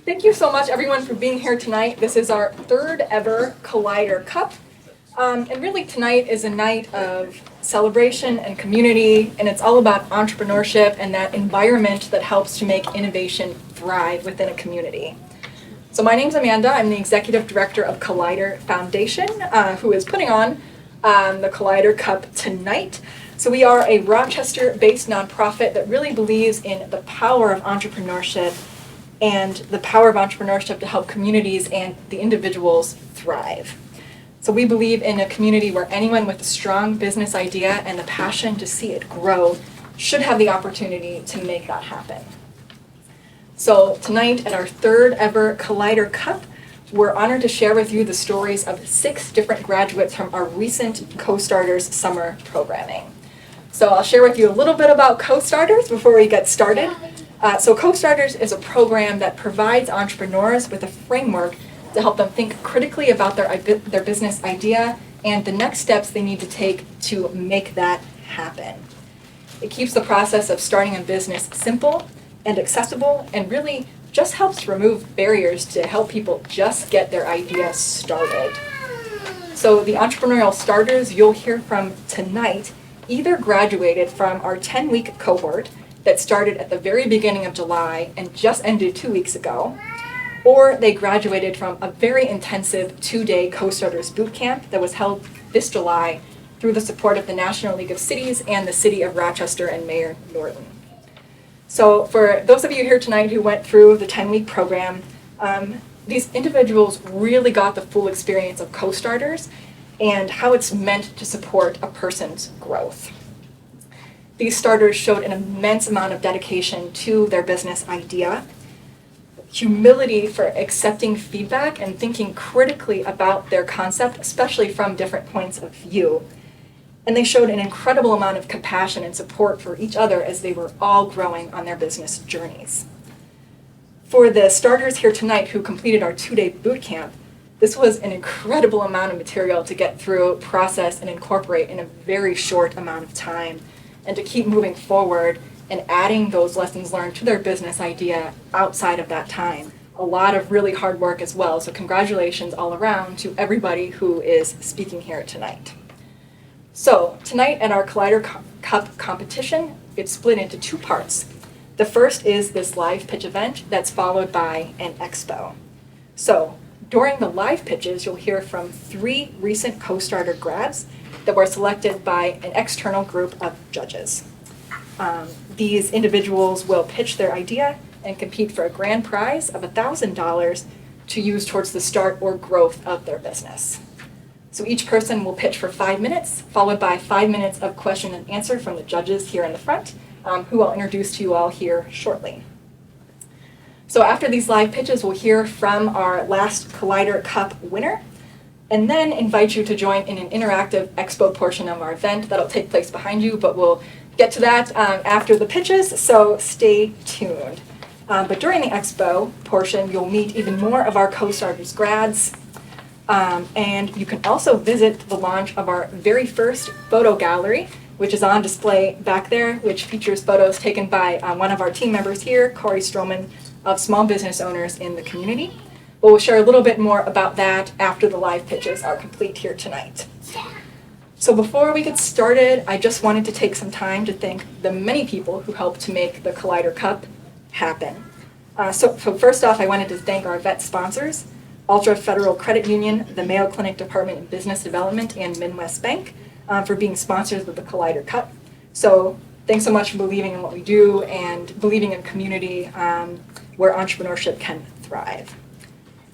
Thank you so much, everyone, for being here tonight. This is our third ever Collider Cup. And really tonight is a night of celebration and community, and it's all about entrepreneurship and that environment that helps to make innovation thrive within a community. So my name's Amanda. I'm the Executive Director of Collider Foundation, who is putting on the Collider Cup tonight. So we are a Rochester-based nonprofit that really believes in the power of entrepreneurship and the power of entrepreneurship to help communities and the individuals thrive. So we believe in a community where anyone with a strong business idea and the passion to see it grow should have the opportunity to make that happen. So tonight at our third ever Collider Cup, we're honored to share with you the stories of 6 different graduates from our recent Co-STARTERS summer programming. So I'll share with you a little bit about Co-STARTERS before we get started. So Co-STARTERS is a program that provides entrepreneurs with a framework to help them think critically about their business idea and the next steps they need to take to make that happen. It keeps the process of starting a business simple and accessible and really just helps remove barriers to help people just get their idea started. So the entrepreneurial starters you'll hear from tonight either graduated from our 10-week cohort that started at the very beginning of July and just ended 2 weeks ago, or they graduated from a very intensive 2-day Co-STARTERS boot camp that was held this July through the support of the National League of Cities and the City of Rochester and Mayor Norton. So for those of you here tonight who went through the 10-week program, these individuals really got the full experience of Co-STARTERS and how it's meant to support a person's growth. These starters showed an immense amount of dedication to their business idea, humility for accepting feedback and thinking critically about their concept, especially from different points of view. And they showed an incredible amount of compassion and support for each other as they were all growing on their business journeys. For the starters here tonight who completed our 2-day boot camp, this was an incredible amount of material to get through, process, and incorporate in a very short amount of time, and to keep moving forward and adding those lessons learned to their business idea outside of that time. A lot of really hard work as well, so congratulations all around to everybody who is speaking here tonight. So tonight at our Collider Cup competition, it's split into 2 parts. The first is this live pitch event that's followed by an expo. So during the live pitches, you'll hear from 3 recent Co-STARTER grads that were selected by an external group of judges. These individuals will pitch their idea and compete for a grand prize of $1,000 to use towards the start or growth of their business. So each person will pitch for 5 minutes, followed by 5 minutes of question and answer from the judges here in the front, who I'll introduce to you all here shortly. So after these live pitches, we'll hear from our last Collider Cup winner, and then invite you to join in an interactive expo portion of our event that'll take place behind you, but we'll get to that after the pitches, so stay tuned. But during the expo portion, you'll meet even more of our Co-STARTERS grads, and you can also visit the launch of our very first photo gallery, which is on display back there, which features photos taken by one of our team members here, Corey Stroman, of small business owners in the community. But we'll share a little bit more about that after the live pitches are complete here tonight. So before we get started, I just wanted to take some time to thank the many people who helped to make the Collider Cup happen. So first off, I wanted to thank our vet sponsors, Ultra Federal Credit Union, the Mayo Clinic Department of Business Development, and Midwest Bank for being sponsors of the Collider Cup. So thanks so much for believing in what we do and believing in a community where entrepreneurship can thrive.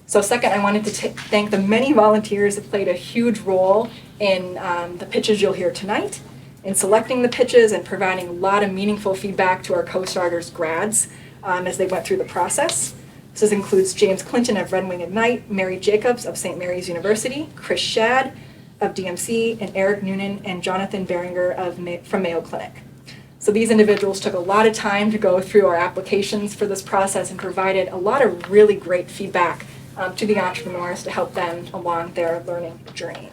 So second, I wanted to thank the many volunteers that played a huge role in the pitches you'll hear tonight, in selecting the pitches and providing a lot of meaningful feedback to our Co-STARTERS grads as they went through the process. This includes James Clinton of Red Wing Ignite, Mary Jacobs of St. Mary's University, Chris Shad of DMC, and Eric Noonan and Jonathan Beringer from Mayo Clinic. So these individuals took a lot of time to go through our applications for this process and provided a lot of really great feedback to the entrepreneurs to help them along their learning journey.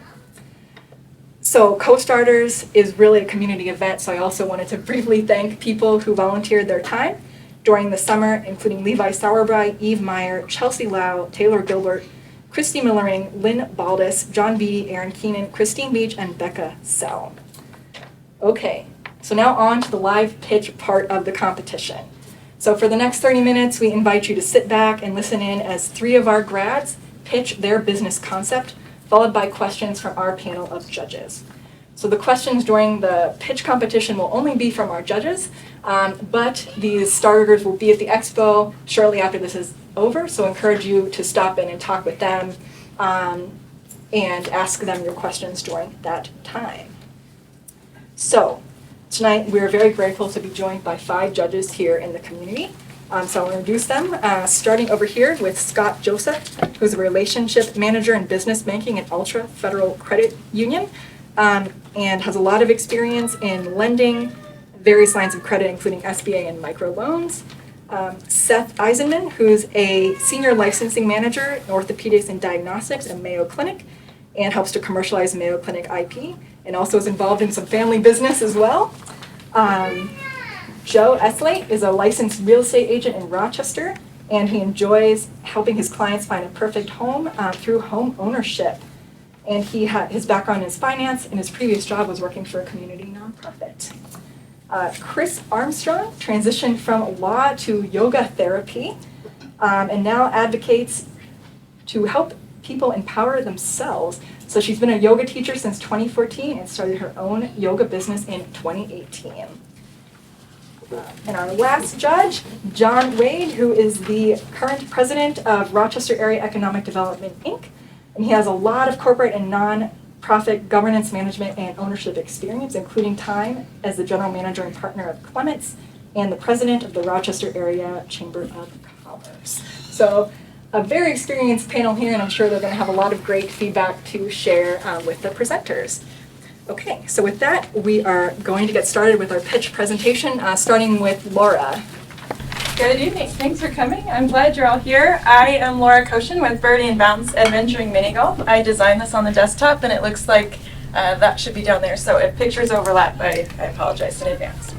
So Co-STARTERS is really a community event, so I also wanted to briefly thank people who volunteered their time during the summer, including Levi Sauerbrei, Eve Meyer, Chelsea Low, Taylor Gilbert, Christy Millering, Lynn Baldus, John Beatty, Aaron Keenan, Christine Beach, and Becca Sell. Okay, so now on to the live pitch part of the competition. So for the next 30 minutes, we invite you to sit back and listen in as 3 of our grads pitch their business concept, followed by questions from our panel of judges. So the questions during the pitch competition will only be from our judges, but these starters will be at the expo shortly after this is over, so I encourage you to stop in and talk with them and ask them your questions during that time. So tonight we're very grateful to be joined by 5 judges here in the community. So I'll introduce them, starting over here with Scott Joseph, who's a relationship manager in business banking at Ultra Federal Credit Union, and has a lot of experience in lending, various lines of credit, including SBA and microloans. Seth Eisenman, who's a senior licensing manager in orthopedics and diagnostics at Mayo Clinic, and helps to commercialize Mayo Clinic IP, and also is involved in some family business as well. Joe Eslate is a licensed real estate agent in Rochester, and he enjoys helping his clients find a perfect home through home ownership. And his background is finance, and his previous job was working for a community nonprofit. Chris Armstrong transitioned from law to yoga therapy, and now advocates to help people empower themselves. So she's been a yoga teacher since 2014 and started her own yoga business in 2018. And our last judge, John Wade, who is the current president of Rochester Area Economic Development, Inc., and he has a lot of corporate and non-profit governance management and ownership experience, including time as the general manager and partner of Clements and the president of the Rochester Area Chamber of Commerce. So a very experienced panel here, and I'm sure they're going to have a lot of great feedback to share with the presenters. Okay, so with that, we are going to get started with our pitch presentation, starting with Laura. Good evening. Thanks for coming. I'm glad you're all here. I am Laura Kochan with Birdie and Bounce Adventuring Mini Golf. I designed this on the desktop, and it looks like that should be down there. So if pictures overlap, I apologize in advance.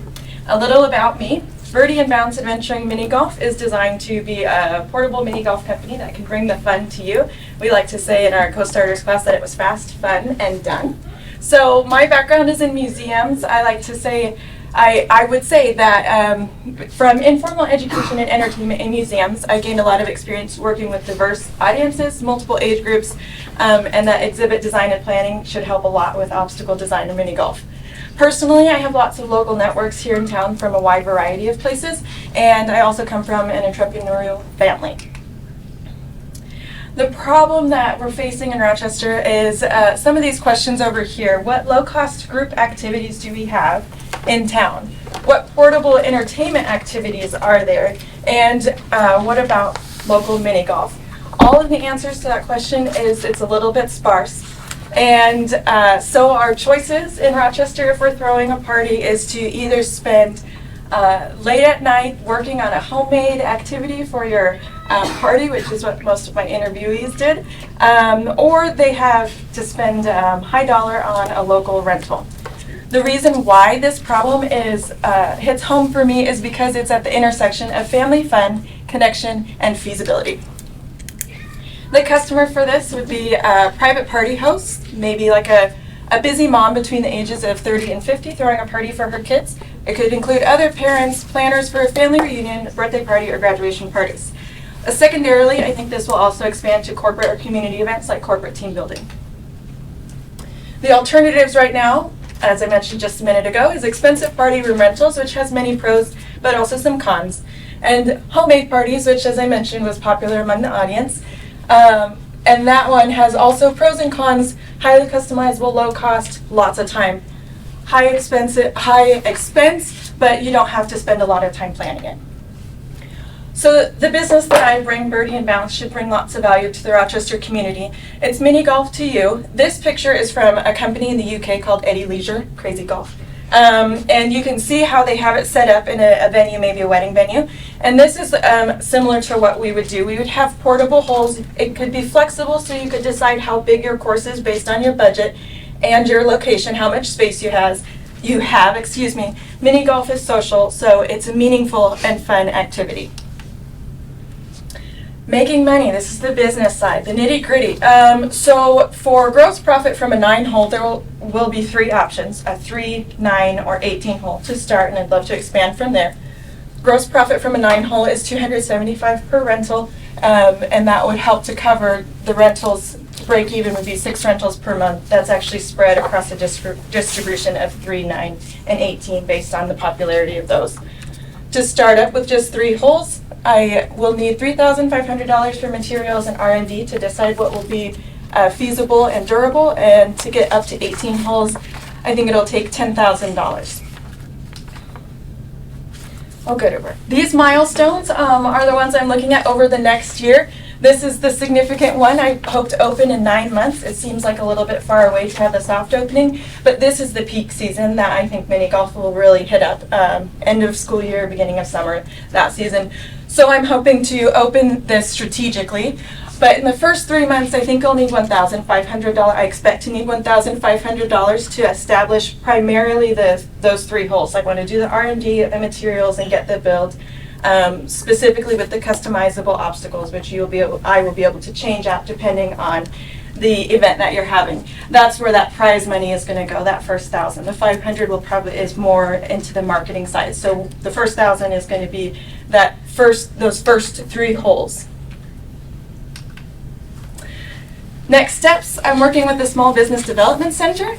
A little about me. Birdie and Bounce Adventuring Mini Golf is designed to be a portable mini golf company that can bring the fun to you. We like to say in our co-starters class that it was fast, fun, and done. So my background is in museums. I like to say, I would say that from informal education and entertainment in museums, I gained a lot of experience working with diverse audiences, multiple age groups, and that exhibit design and planning should help a lot with obstacle design and mini golf. Personally, I have lots of local networks here in town from a wide variety of places, and I also come from an entrepreneurial family. The problem that we're facing in Rochester is some of these questions over here. What low-cost group activities do we have in town? What portable entertainment activities are there? And what about local mini golf? All of the answers to that question is it's a little bit sparse. And so our choices in Rochester, if we're throwing a party, is to either spend late at night working on a homemade activity for your party, which is what most of my interviewees did, or they have to spend high dollar on a local rental. The reason why this problem hits home for me is because it's at the intersection of family fun, connection, and feasibility. The customer for this would be a private party host, maybe like a busy mom between the ages of 30 and 50 throwing a party for her kids. It could include other parents, planners for a family reunion, birthday party, or graduation parties. Secondarily, I think this will also expand to corporate or community events like corporate team building. The alternatives right now, as I mentioned just a minute ago, is expensive party room rentals, which has many pros, but also some cons. And homemade parties, which as I mentioned was popular among the audience. And that one has also pros and cons, highly customizable, low cost, lots of time. High expense, but you don't have to spend a lot of time planning it. So the business that I bring, Birdie and Bounce, should bring lots of value to the Rochester community. It's mini golf to you. This picture is from a company in the UK called Eddie Leisure, Crazy Golf. And you can see how they have it set up in a venue, maybe a wedding venue. And this is similar to what we would do. We would have portable holes. It could be flexible, so you could decide how big your course is based on your budget and your location, how much space you have. mini golf is social, so it's a meaningful and fun activity. Making money, this is the business side, the nitty gritty. So for gross profit from a 9-hole, there will be 3 options, a 3, 9, or 18 hole to start, and I'd love to expand from there. Gross profit from a 9-hole is $275 per rental, and that would help to cover the rentals. Break even would be 6 rentals per month. That's actually spread across a distribution of 3, 9, and 18 based on the popularity of those. To start up with just 3 holes, I will need $3,500 for materials and R&D to decide what will be feasible and durable, and to get up to 18 holes, I think it'll take $10,000. I'll go over. These milestones are the ones I'm looking at over the next year. This is the significant one. I hope to open in 9 months. It seems like a little bit far away to have the soft opening, but this is the peak season that I think mini golf will really hit up. End of school year, beginning of summer, that season. So I'm hoping to open this strategically. But in the first 3 months, I think I'll need $1,500. I expect to need $1,500 to establish primarily those 3 holes. I want to do the R&D, the materials, and get the build. Specifically with the customizable obstacles, which I will be able to change out depending on the event that you're having. That's where that prize money is going to go, that first 1,000. The 500 is more into the marketing side. So the first 1,000 is going to be those first 3 holes. Next steps, I'm working with the Small Business Development Center,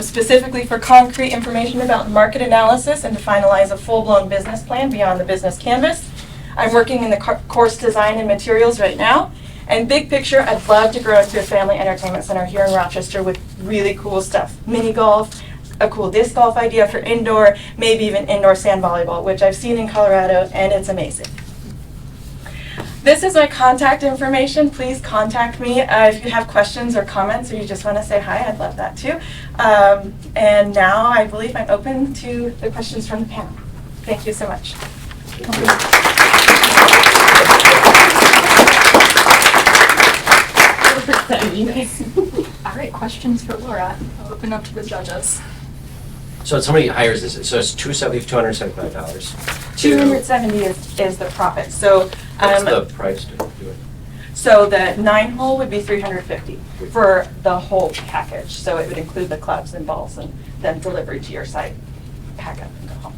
specifically for concrete information about market analysis and to finalize a full-blown business plan beyond the business canvas. I'm working in the course design and materials right now. And big picture, I'd love to grow into a family entertainment center here in Rochester with really cool stuff. Mini golf, a cool disc golf idea for indoor, maybe even indoor sand volleyball, which I've seen in Colorado, and it's amazing. This is my contact information. Please contact me if you have questions or comments, or you just want to say hi. I'd love that too. And now I believe I'm open to the questions from the panel. Thank you so much. All right, questions for Laura. I'll open up to the judges. So somebody hires this, so it's $275. $270 is the profit. So What's the price to do it? So the 9-hole would be $350 for the whole package. So it would include the clubs and balls and then delivery to your site, pack up and go home.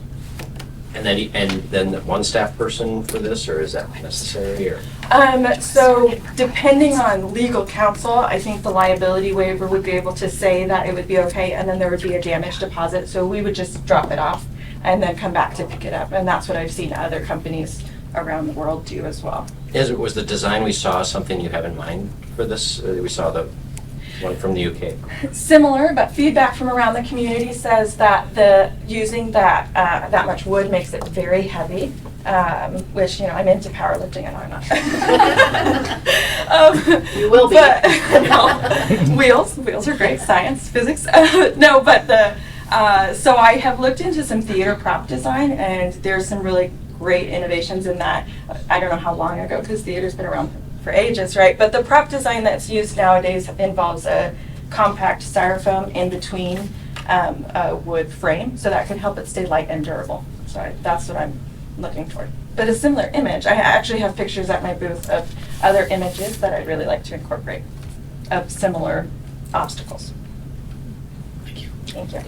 And then one staff person for this, or is that necessary? Or? So depending on legal counsel, I think the liability waiver would be able to say that it would be okay, and then there would be a damage deposit. So we would just drop it off and then come back to pick it up. And that's what I've seen other companies around the world do as well. Was the design we saw something you have in mind for this? We saw the one from the UK. Similar, but feedback from around the community says that using that much wood makes it very heavy, which, I'm into powerlifting and I'm not. You will be. But, no, wheels are great, science, physics. No, but so I have looked into some theater prop design, and there's some really great innovations in that. I don't know how long ago, because theater's been around for ages, right? But the prop design that's used nowadays involves a compact styrofoam in between a wood frame, so that can help it stay light and durable. So that's what I'm looking toward. But a similar image. I actually have pictures at my booth of other images that I'd really like to incorporate of similar obstacles. Thank you. Thank you.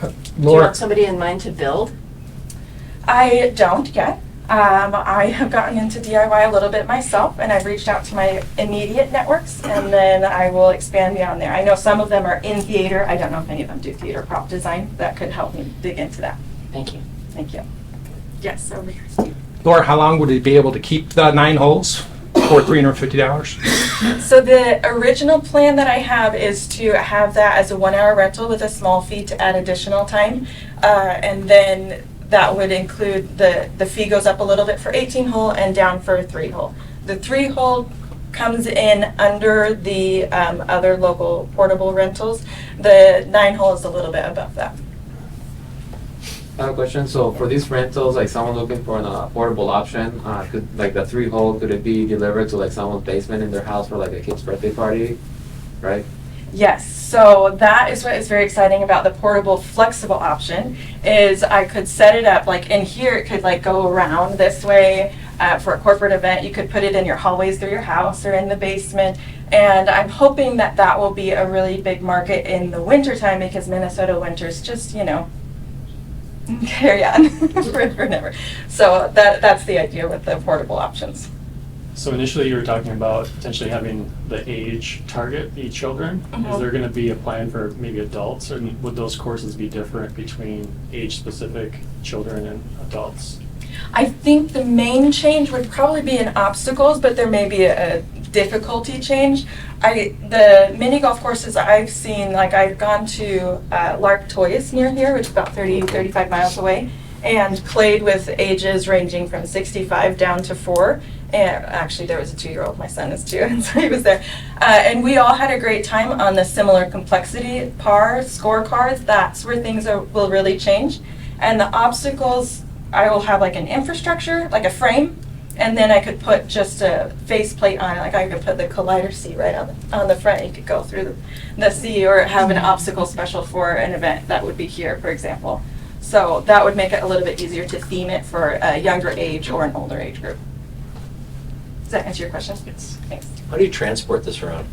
Do you want somebody in mind to build? I don't yet. I have gotten into DIY a little bit myself, and I've reached out to my immediate networks, and then I will expand beyond there. I know some of them are in theater. I don't know if any of them do theater prop design. That could help me dig into that. Thank you. Thank you. Yes, over here, Steve. Laura, how long would it be able to keep the 9 holes for $350? So the original plan that I have is to have that as a 1-hour rental with a small fee to add additional time, and then that would include the fee goes up a little bit for 18-hole and down for a 3-hole. The 3-hole comes in under the other local portable rentals. The 9-hole is a little bit above that. I have a question. So for these rentals, like someone looking for an affordable option, could like the 3-hole, could it be delivered to like someone's basement in their house for like a kid's birthday party, right? Yes, so that is what is very exciting about the portable flexible option is I could set it up like in here, it could like go around this way for a corporate event. You could put it in your hallways through your house or in the basement. And I'm hoping that that will be a really big market in the wintertime because Minnesota winters just, you know, carry on forever and ever. So that's the idea with the portable options. So initially you were talking about potentially having the age target be children. Mhm. Is there going to be a plan for maybe adults, or would those courses be different between age-specific children and adults? I think the main change would probably be in obstacles, but there may be a difficulty change. The mini golf courses I've seen, like I've gone to Lark Toys near here, which is about 35 miles away, and played with ages ranging from 65 down to 4. And actually, there was a 2-year-old, my son is 2, and so he was there. And we all had a great time on the similar complexity par scorecards. That's where things will really change. And the obstacles, I will have like an infrastructure, like a frame, and then I could put just a faceplate on it. Like I could put the collider seat right on the front. You could go through the seat or have an obstacle special for an event that would be here, for example. So that would make it a little bit easier to theme it for a younger age or an older age group. Does that answer your question? Yes. Thanks. How do you transport this around?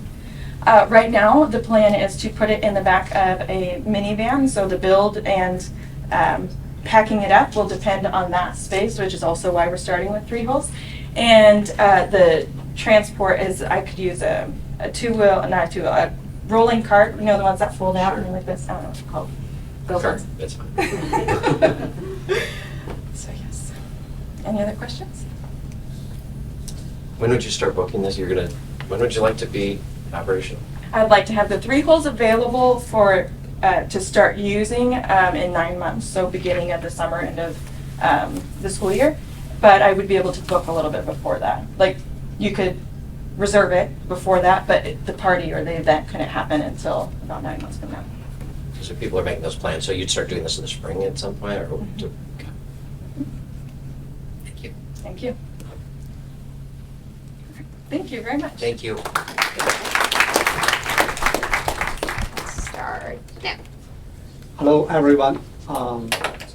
Right now, the plan is to put it in the back of a minivan. So the build and packing it up will depend on that space, which is also why we're starting with 3 holes. And the transport is, I could use a two-wheel, not a two-wheel, a rolling cart, you know, the ones that fold out and like this, I don't know what it's called. Sure, Go-karts. that's fine. So yes. Any other questions? When would you start booking this? When would you like to be operational? I'd like to have the 3 holes available for to start using in 9 months, so beginning of the summer, end of the school year. But I would be able to book a little bit before that. Like you could reserve it before that, but the party or the event couldn't happen until about 9 months from now. So people are making those plans, so you'd start doing this in the spring at some point, or? Mhm. Okay. Thank you. Thank you. Thank you very much. Thank you. Start now. Hello, everyone.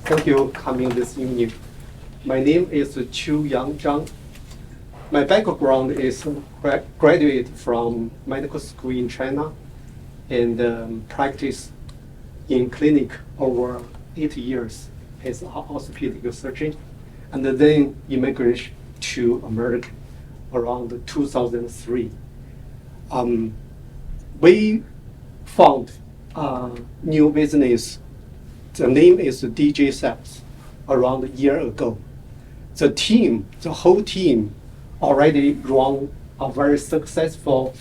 Thank you for coming this evening. My name is Qiuyang Zhang. My background is graduate from medical school in China and practice in clinic over 8 years as an orthopedic surgeon, and then immigrated to America around 2003. We found a new business. The name is DJ Sets around a year ago. The whole team already run a very successful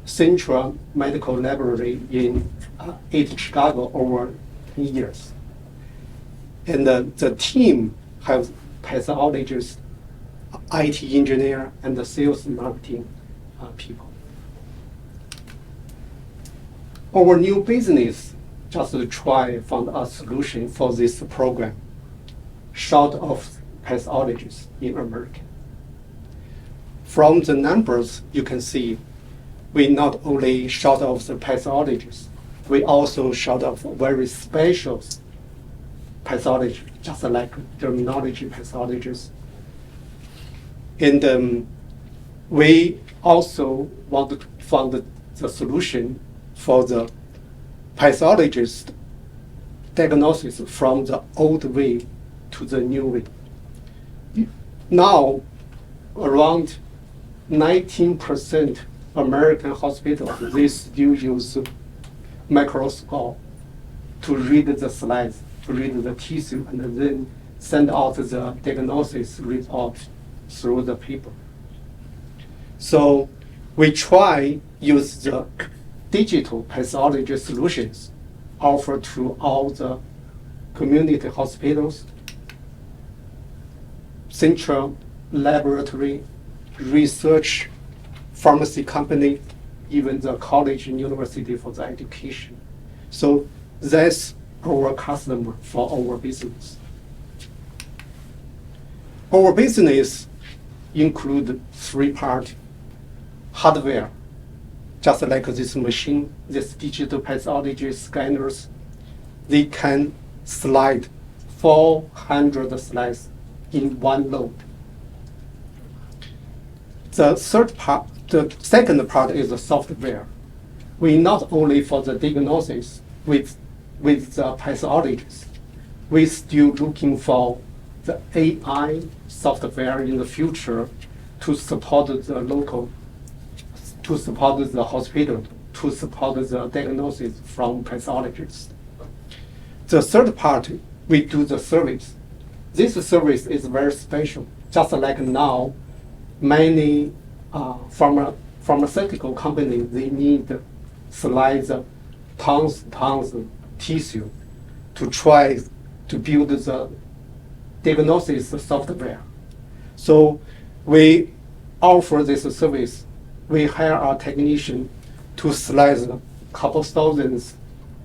central medical library in Chicago over 10 years. And the team has pathologists, IT engineer, and the sales marketing people. Our new business just to try find a solution for this program, short of pathologists in America. From the numbers, you can see we not only short of the pathologists, we also short of very special pathology, just like dermatology pathologists. And we also want to find the solution for the pathologist diagnosis from the old way to the new way. Now, around 19% American hospitals, they still use microscope to read the slides, to read the tissue, and then send out the diagnosis report through the paper. So we try use the digital pathology solutions offered to all the community hospitals, central laboratory, research, pharmacy company, even the college and university for the education. So that's our customer for our business. Our business include 3 parts: hardware, just like this machine, this digital pathology scanners, they can slide 400 slides in one load. The second part is the software. We not only for the diagnosis with the pathologists, we still looking for the AI software in the future to support the local, to support the hospital, to support the diagnosis from pathologists. The third part, we do the service. This service is very special. Just like now, many pharmaceutical companies, they need slides, tons of tissue to try to build the diagnosis software. So we offer this service. We hire our technician to slice a couple thousands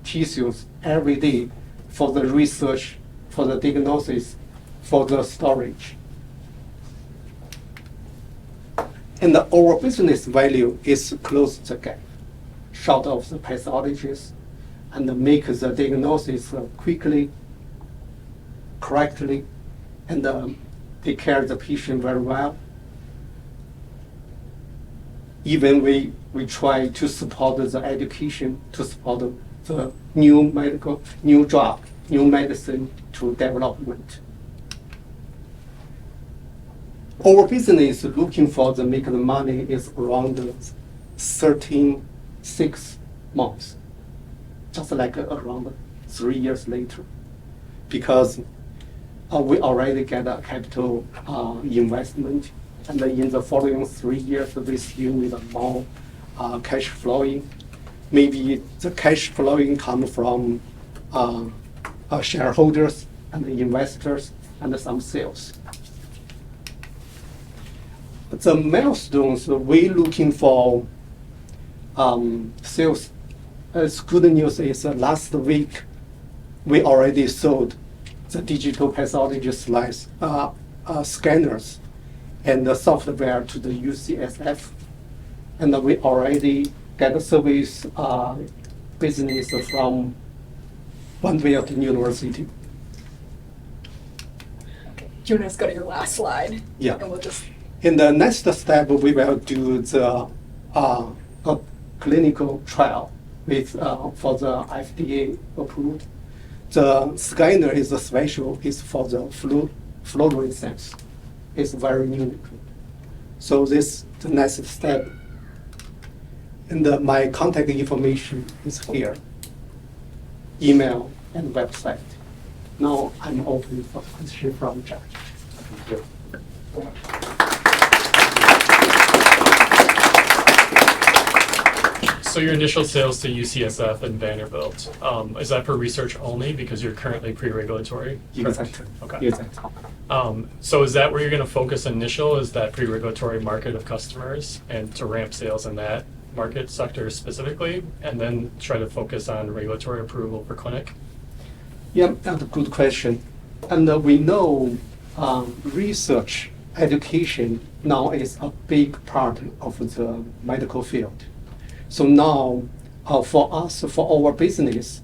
tissues every day for the research, for the diagnosis, for the storage. And our business value is close the gap, short of the pathologists, and make the diagnosis quickly, correctly, and take care of the patient very well. Even we try to support the education, to support the new drug, new medicine to development. Our business looking for the make the money is around 6 months, just like around 3 years later, because we already get a capital investment, and in the following 3 years we still need more cash flowing. Maybe the cash flowing come from shareholders and investors and some sales. The milestones we looking for sales. Good news is last week we already sold the digital pathology slides scanners and the software to the UCSF, and we already get a service business from Vanderbilt University. Okay. Do you want to go to your last slide? Yeah. And we'll just. In the next step, we will do the a clinical trial with for the FDA approved. The scanner is special. It's for the fluorescence. It's very unique. So this the next step. And my contact information is here. Email and website. Now I'm open for question from Judge. Thank you. So your initial sales to UCSF and Vanderbilt, is that for research only because you're currently pre-regulatory? Exactly. Okay. Exactly. So is that where you're going to focus initial, is that pre-regulatory market of customers and to ramp sales in that market sector specifically, and then try to focus on regulatory approval for clinic? Yeah, that's a good question. And we know research education now is a big part of the medical field. So now, for us, for our business,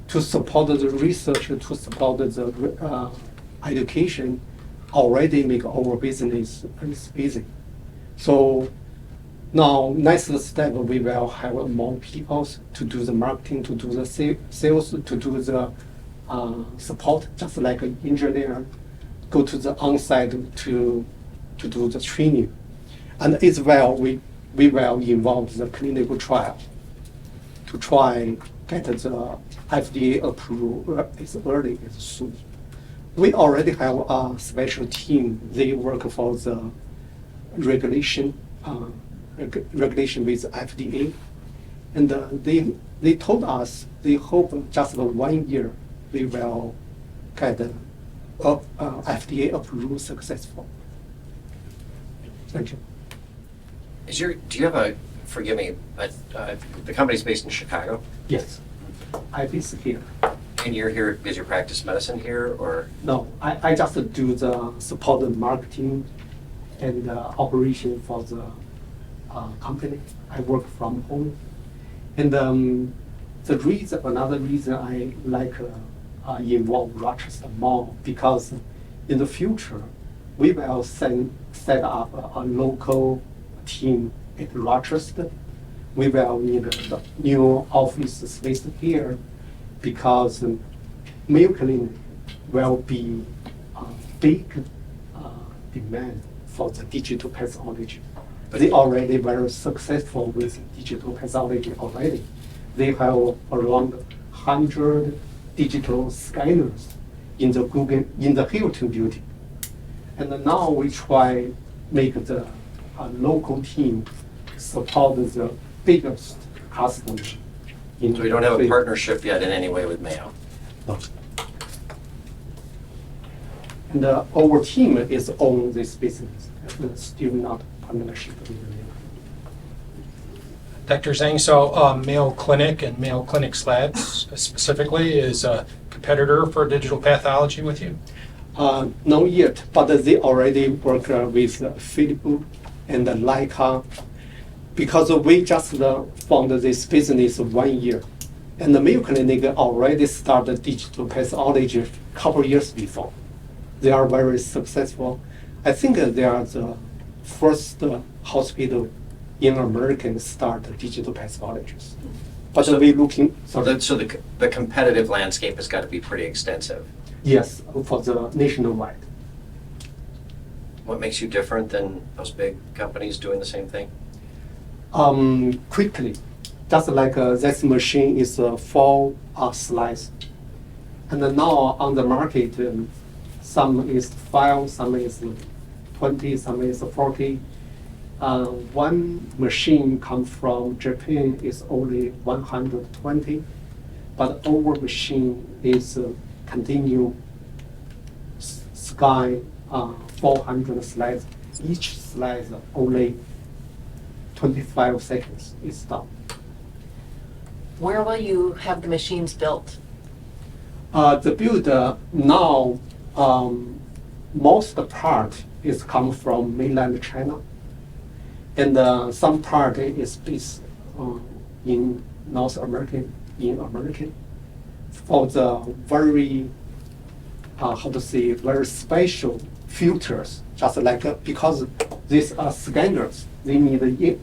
to support the research, to support the education, already make our business is busy. So now, next step, we will have more people to do the marketing, to do the sales, to do the support, just like an engineer, go to the on-site to do the training. And as well, we will involve the clinical trial to try get the FDA approval as early as soon. We already have a special team. They work for the regulation with FDA, and they told us they hope just 1 year we will get FDA approval successful. Thank you. Do you have a, forgive me, the company's based in Chicago, Yes, I be here. and you're here because you practice medicine here, or? No, I just do the support the marketing and operation for the company. I work from home. And another reason I like involve Rochester more, because in the future, we will set up a local team at Rochester. We will need a new office space here, because Mayo Clinic will be a big demand for the digital pathology. They already very successful with digital pathology already. They have around 100 digital scanners in the Hilton building. And now we try make the local team support the biggest customer. So we don't have a partnership yet in any way with Mayo. No. And our team is own this business. It's still not partnership with Mayo. Dr. Zhang, so Mayo Clinic and Mayo Clinic's labs specifically is a competitor for digital pathology with you? Not yet, but they already work with Philips and Leica, because we just found this business 1 year. And the Mayo Clinic already started digital pathology a couple years before. They are very successful. I think they are the first hospital in America start digital pathologists. But So- we looking, So the competitive landscape has got to be pretty extensive. yes, for the nationwide. What makes you different than those big companies doing the same thing? Quickly, just like this machine is 4 slides. And now on the market, some is 5, some is 20, some is 40. One machine come from Japan is only 120, but our machine is continue scan 400 slides. Each slide only 25 seconds is done. Where will you have the machines built? The build now, most part is come from mainland China, and some part is based in North America, for the very, very special filters, just like, because these are scanners, they need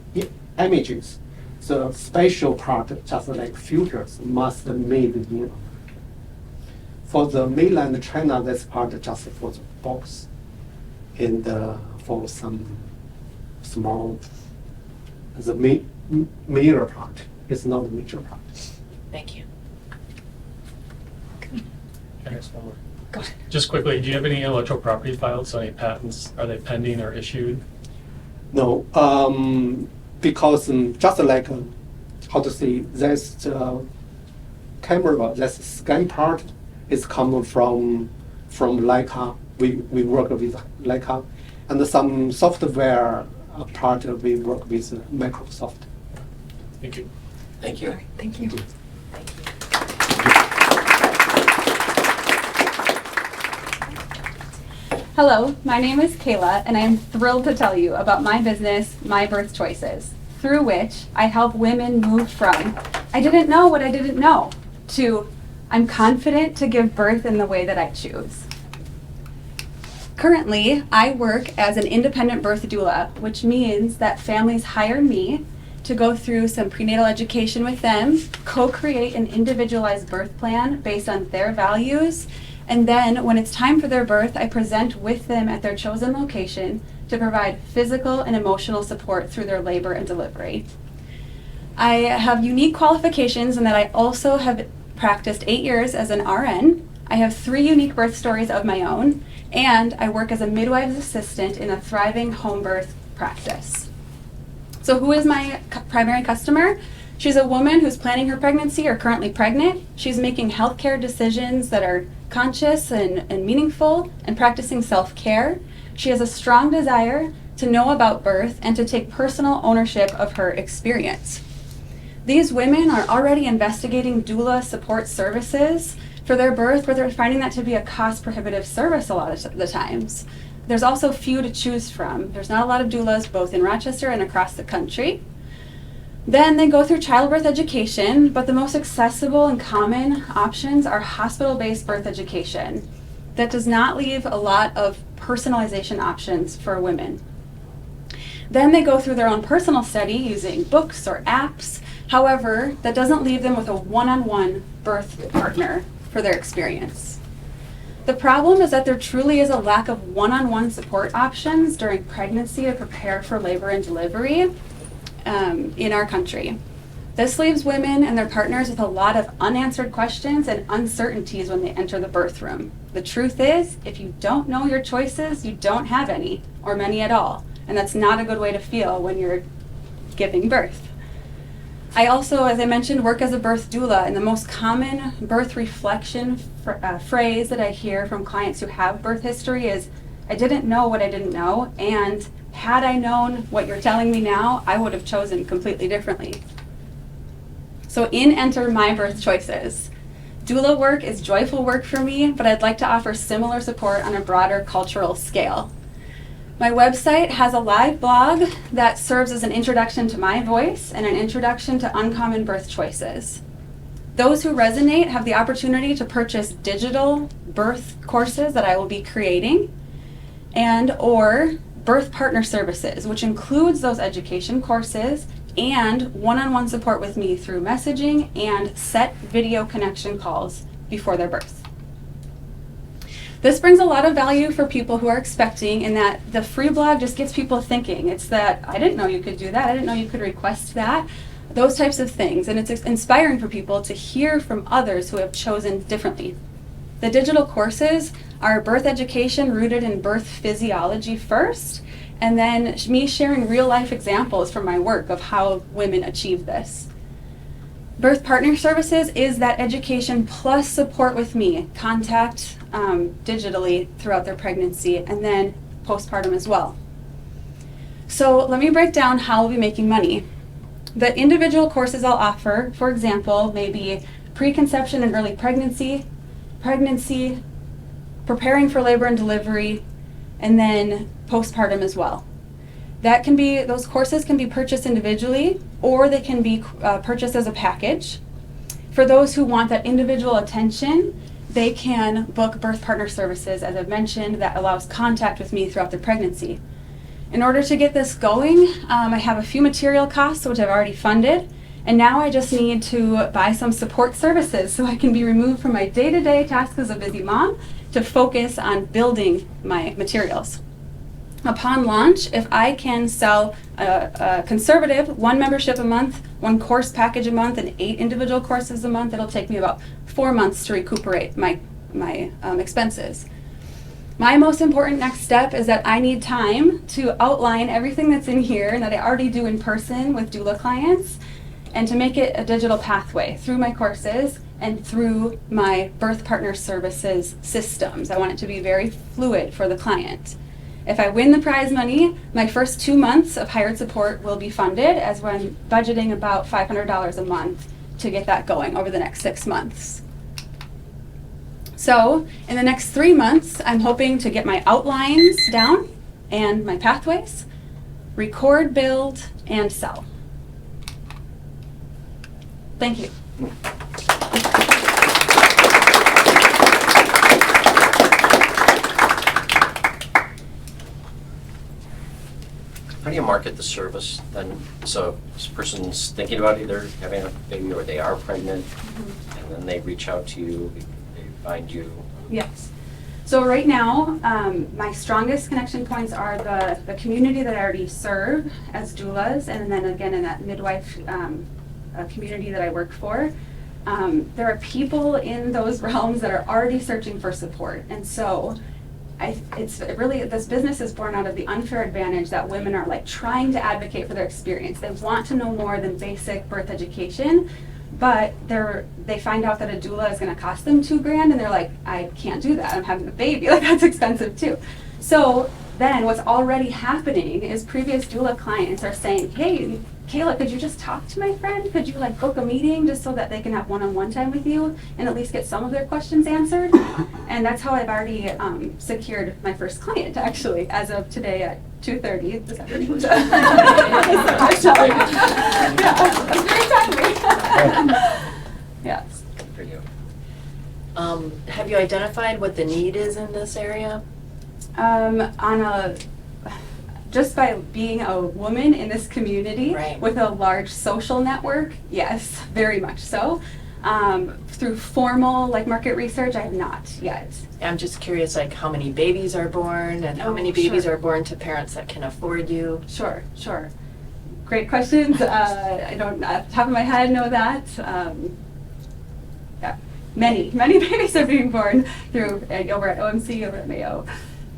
images. The special part, just like filters, must be made in America. For the mainland China, that's part just for the box, and for some small, the major part is not the major part. Thank you. Can I ask one more? Go ahead. Just quickly, do you have any intellectual property filed? So any patents, are they pending or issued? No, because just like, that's the camera, that's scan part is coming from Leica. We work with Leica, and some software part we work with Microsoft. Thank you. Thank you. All right, thank you. Hello, my name is Kayla, and I am thrilled to tell you about my business, My Birth Choices, through which I help women move from I didn't know what I didn't know to I'm confident to give birth in the way that I choose. Currently, I work as an independent birth doula, which means that families hire me to go through some prenatal education with them, co-create an individualized birth plan based on their values, and then when it's time for their birth, I present with them at their chosen location to provide physical and emotional support through their labor and delivery. I have unique qualifications in that I also have practiced 8 years as an RN. I have 3 unique birth stories of my own, and I work as a midwife's assistant in a thriving home birth practice. So who is my primary customer? She's a woman who's planning her pregnancy or currently pregnant. She's making healthcare decisions that are conscious and meaningful and practicing self-care. She has a strong desire to know about birth and to take personal ownership of her experience. These women are already investigating doula support services for their birth, but they're finding that to be a cost-prohibitive service a lot of the times. There's also few to choose from. There's not a lot of doulas both in Rochester and across the country. Then they go through childbirth education, but the most accessible and common options are hospital-based birth education. That does not leave a lot of personalization options for women. Then they go through their own personal study using books or apps. However, that doesn't leave them with a one-on-one birth partner for their experience. The problem is that there truly is a lack of one-on-one support options during pregnancy to prepare for labor and delivery in our country. This leaves women and their partners with a lot of unanswered questions and uncertainties when they enter the birth room. The truth is, if you don't know your choices, you don't have any, or many at all. And that's not a good way to feel when you're giving birth. I also, as I mentioned, work as a birth doula, and the most common birth reflection phrase that I hear from clients who have birth history is, I didn't know what I didn't know, and had I known what you're telling me now, I would have chosen completely differently. So in enter my birth choices. Doula work is joyful work for me, but I'd like to offer similar support on a broader cultural scale. My website has a live blog that serves as an introduction to my voice and an introduction to uncommon birth choices. Those who resonate have the opportunity to purchase digital birth courses that I will be creating, and or birth partner services, which includes those education courses and one-on-one support with me through messaging and set video connection calls before their birth. This brings a lot of value for people who are expecting, in that the free blog just gets people thinking. It's that, I didn't know you could do that, I didn't know you could request that, those types of things. And it's inspiring for people to hear from others who have chosen differently. The digital courses are birth education rooted in birth physiology first, and then me sharing real life examples from my work of how women achieve this. Birth partner services is that education plus support with me, contact digitally throughout their pregnancy, and then postpartum as well. So let me break down how we'll be making money. The individual courses I'll offer, for example, may be preconception and early pregnancy, preparing for labor and delivery, and then postpartum as well. Those courses can be purchased individually, or they can be purchased as a package. For those who want that individual attention, they can book birth partner services, as I've mentioned, that allows contact with me throughout the pregnancy. In order to get this going, I have a few material costs, which I've already funded, and now I just need to buy some support services so I can be removed from my day-to-day tasks as a busy mom to focus on building my materials. Upon launch, if I can sell a conservative 1 membership a month, 1 course package a month, and 8 individual courses a month, it'll take me about 4 months to recuperate my expenses. My most important next step is that I need time to outline everything that's in here and that I already do in person with doula clients, and to make it a digital pathway through my courses and through my birth partner services systems. I want it to be very fluid for the client. If I win the prize money, my first 2 months of hired support will be funded, as I'm budgeting about $500 a month to get that going over the next 6 months. So in the next 3 months, I'm hoping to get my outlines down and my pathways, record, build, and sell. Thank you. How do you market the service then? So this person's thinking about either having a baby or they are pregnant, and then they reach out to you, they find you. Yes. So right now, my strongest connection points are the community that I already serve as doulas, and then again in that midwife community that I work for. There are people in those realms that are already searching for support, and so this business is born out of the unfair advantage that women are like trying to advocate for their experience. They want to know more than basic birth education, but they find out that a doula is going to cost them $2,000, and they're like, I can't do that. I'm having a baby. Like, that's expensive too. So then what's already happening is previous doula clients are saying, hey, Kayla, could you just talk to my friend? Could you like book a meeting just so that they can have one-on-one time with you and at least get some of their questions answered? And that's how I've already secured my first client, actually, as of today at 2:30 this afternoon. Yeah, that's very timely. Yeah. Good for you. Have you identified what the need is in this area? Just by being a woman in this community Right. with a large social network, yes, very much so. Through formal like market research, I have not yet. I'm just curious, like how many babies are born and how Oh, many babies sure. are born to parents that can afford you? Sure. Great questions. I don't, off the top of my head, know that. Yeah, many babies are being born through over at OMC, over at Mayo,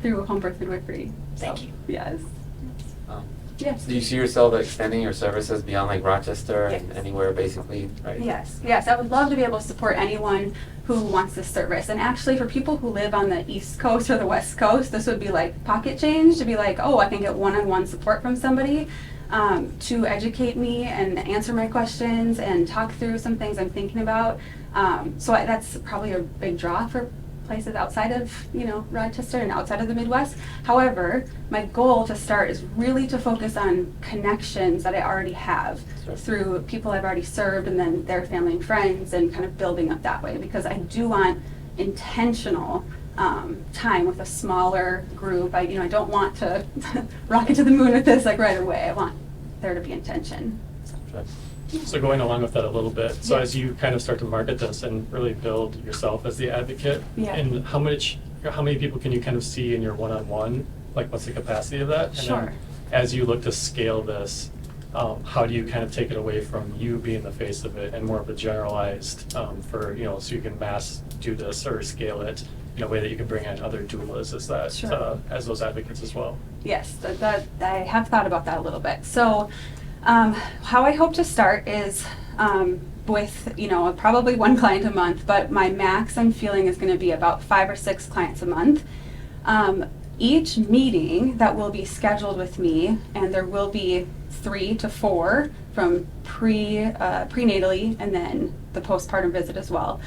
through home birth midwifery. Thank you. Yes. Yes. Do you see yourself extending your services beyond like Rochester and Yes. anywhere basically, right? Yes, I would love to be able to support anyone who wants this service. And actually for people who live on the East Coast or the West Coast, this would be like pocket change to be like, oh, I can get one-on-one support from somebody to educate me and answer my questions and talk through some things I'm thinking about. That's probably a big draw for places outside of, Rochester and outside of the Midwest. However, my goal to start is really to focus on connections that I already have Sure. through people I've already served and then their family and friends and kind of building up that way, because I do want intentional time with a smaller group. I don't want to rocket to the moon with this like right away. I want there to be intention. Sure. So going along with that a little bit, so Yeah. as you kind of start to market this and really build yourself as the advocate, Yeah. and how many people can you kind of see in your one-on-one? Like, what's the capacity of that? And Sure. then as you look to scale this, how do you kind of take it away from you being the face of it and more of a generalized for, so you can mass do this or scale it in a way that you can bring in other doulas Sure. As those advocates as well? Yes, I have thought about that a little bit. So, how I hope to start is with, probably one client a month, but my max I'm feeling is going to be about 5 or 6 clients a month. Each meeting that will be scheduled with me, and there will be 3 to 4 from prenatally and then the postpartum visit as well.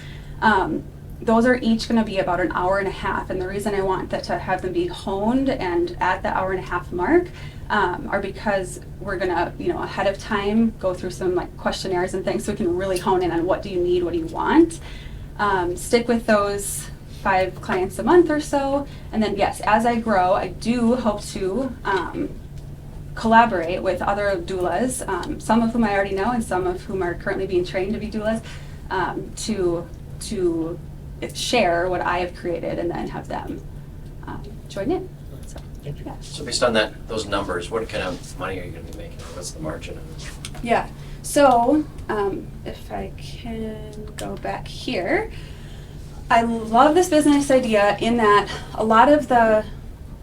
Those are each going to be about an hour and a half, and the reason I want that to have them be honed and at the hour and a half mark are because we're going to, ahead of time go through some like questionnaires and things so we can really hone in on what do you need, what do you want. Stick with those 5 clients a month or so, and then yes, as I grow, I do hope to collaborate with other doulas, some of whom I already know and some of whom are currently being trained to be doulas, to share what I have created and then have them join in. So, Thank you. yeah. So based on those numbers, what kind of money are you going to be making? What's the margin? Yeah. So, if I can go back here, I love this business idea in that a lot of the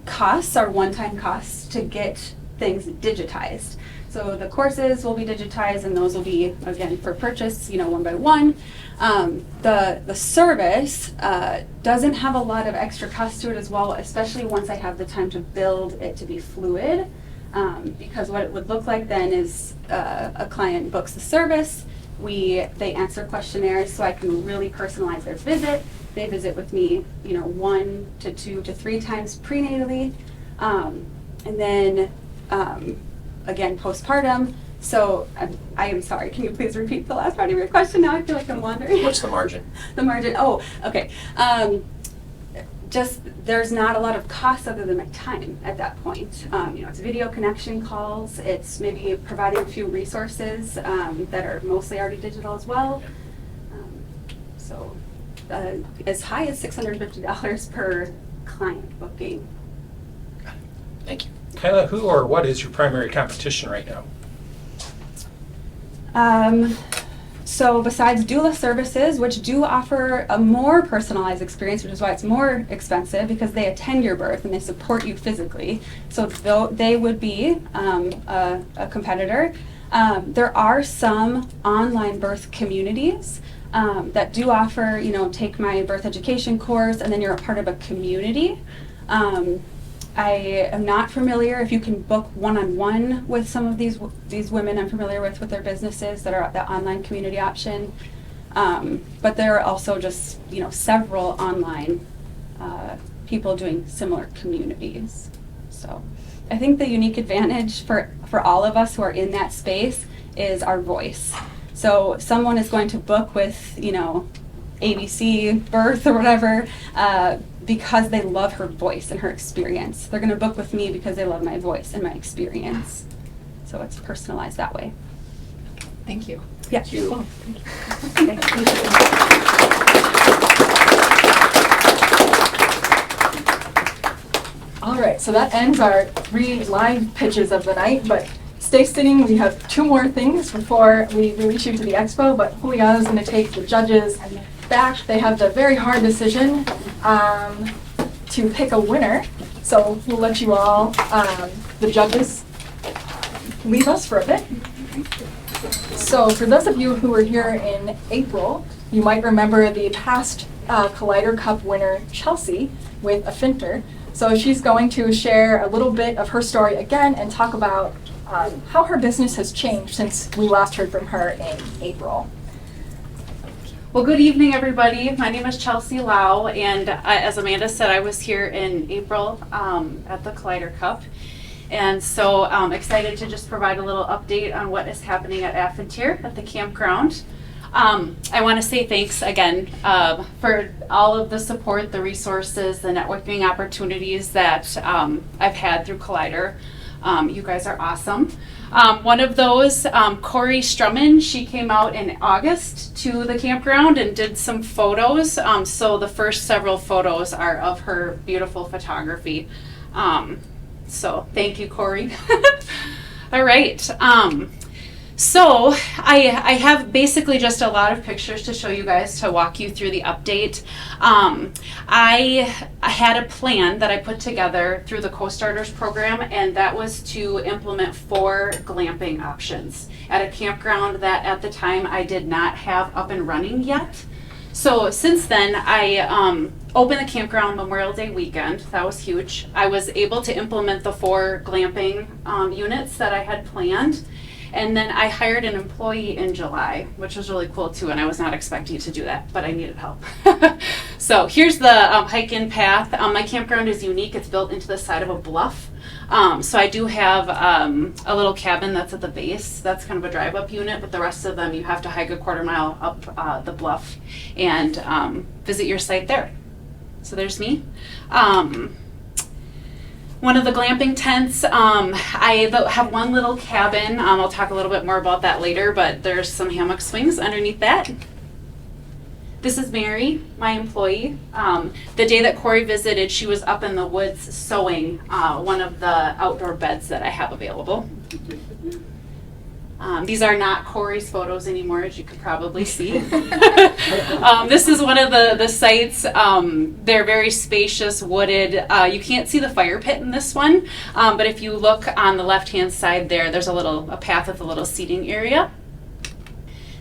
costs are one-time costs to get things digitized. So the courses will be digitized, and those will be, again, for purchase, one by one. The service doesn't have a lot of extra cost to it as well, especially once I have the time to build it to be fluid. Because what it would look like then is a client books the service, they answer questionnaires so I can really personalize their visit. They visit with me, 1 to 2 to 3 times prenatally, and then again postpartum. So I am sorry. Can you please repeat the last part of your question? Now I feel like I'm wandering. What's the margin? The margin. Oh, okay. Just there's not a lot of cost other than my time at that point. It's video connection calls. It's maybe providing a few resources that are mostly already digital as well. So as high as $650 per client booking. Got it. Thank you. Kayla, who or what is your primary competition right now? So besides doula services, which do offer a more personalized experience, which is why it's more expensive because they attend your birth and they support you physically. So they would be a competitor. There are some online birth communities that do offer, take my birth education course and then you're a part of a community. I am not familiar if you can book one-on-one with some of these women I'm familiar with their businesses that are the online community option. But there are also just, several online people doing similar communities. So I think the unique advantage for all of us who are in that space is our voice. So someone is going to book with, ABC Birth or whatever, because they love her voice and her experience. They're going to book with me because they love my voice and my experience. So it's personalized that way. Thank you. Yeah. Thank you. Okay. All right, so that ends our 3 live pitches of the night, but stay sitting. We have 2 more things before we release you to the expo, but Qiuyang is going to take the judges back. They have the very hard decision to pick a winner. So we'll let you all, the judges, leave us for a bit. So for those of you who were here in April, you might remember the past Collider Cup winner, Chelsi, with a Finter. So she's going to share a little bit of her story again and talk about how her business has changed since we last heard from her in April. Well, good evening, everybody. My name is Chelsi Low, and as Amanda said, I was here in April at the Collider Cup. And so I'm excited to just provide a little update on what is happening at Affintier at the campground. I want to say thanks again for all of the support, the resources, the networking opportunities that I've had through Collider. You guys are awesome. One of those, Corey Strumman, she came out in August to the campground and did some photos. So the first several photos are of her beautiful photography. So thank you, Corey. All right. So I have basically just a lot of pictures to show you guys to walk you through the update. I had a plan that I put together through the CO.STARTERS program, and that was to implement 4 glamping options at a campground that at the time I did not have up and running yet. So since then, I opened the campground Memorial Day weekend. That was huge. I was able to implement the 4 glamping units that I had planned. And then I hired an employee in July, which was really cool too, and I was not expecting to do that, but I needed help. So here's the hike-in path. My campground is unique. It's built into the side of a bluff. So I do have a little cabin that's at the base. That's kind of a drive-up unit, but the rest of them you have to hike a 1/4 mile up the bluff and visit your site there. So there's me. One of the glamping tents, I have one little cabin. I'll talk a little bit more about that later, but there's some hammock swings underneath that. This is Mary, my employee. The day that Corey visited, she was up in the woods sewing one of the outdoor beds that I have available. These are not Corey's photos anymore, as you could probably see. This is one of the sites. They're very spacious, wooded. You can't see the fire pit in this one, but if you look on the left-hand side there's a path with a little seating area.